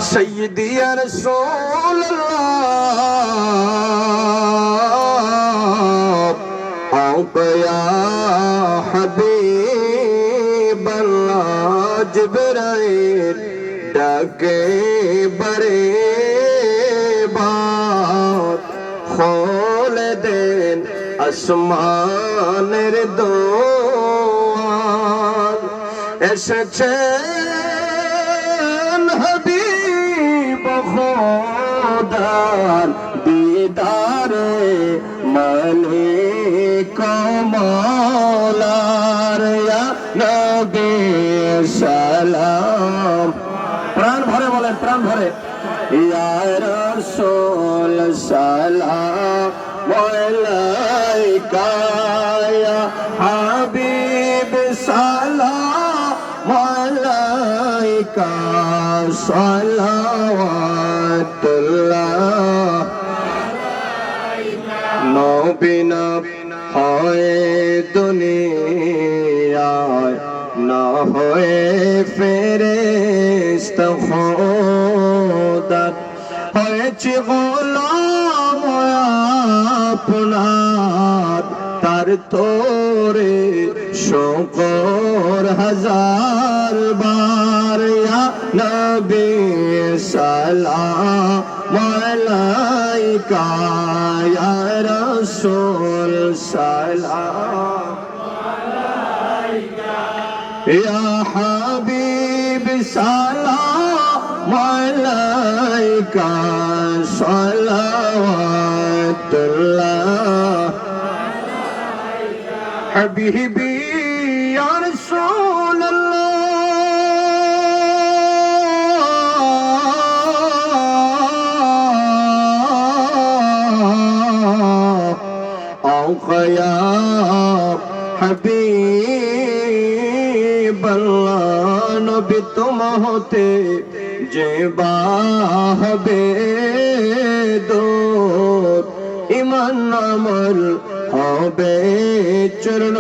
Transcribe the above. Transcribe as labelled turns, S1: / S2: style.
S1: सय्यदी या रसूल अल्लाह औक़ा या हबीब अल्लाह जिब्राइल डाके बड़े बात खोल देन আসমানের দোয়ার এসেছেন হাবিব খোদার দিদারে মানে কমলার ইয়া নবী সালাম প্রাণ ভরে বলেন প্রাণ ভরে ইয়া রাসূল সালাম আলাইকা ইয়া হাবিব সালাম আলাইকা সালাওয়াতুল্লাহ নবী না হয় দুনিয়ায় না হয় ফেরেশতা খোদা হয়েছে গোলাম আপনার তার তোরে শুকর হাজার বার ইয়া নবী সালাম আলাইকা ইয়া রাসূল সালাম আলাইকা ইয়া হাবিব সালাম আলাইকা সালাওয়াতুল্লাহ হাবিবি ইয়া রাসূলুল্লাহ আওকা ইয়া হাবিব আল্লাহ নবী তোমা হতে যে বাহবে দূর ইমান আমল হবে চরণ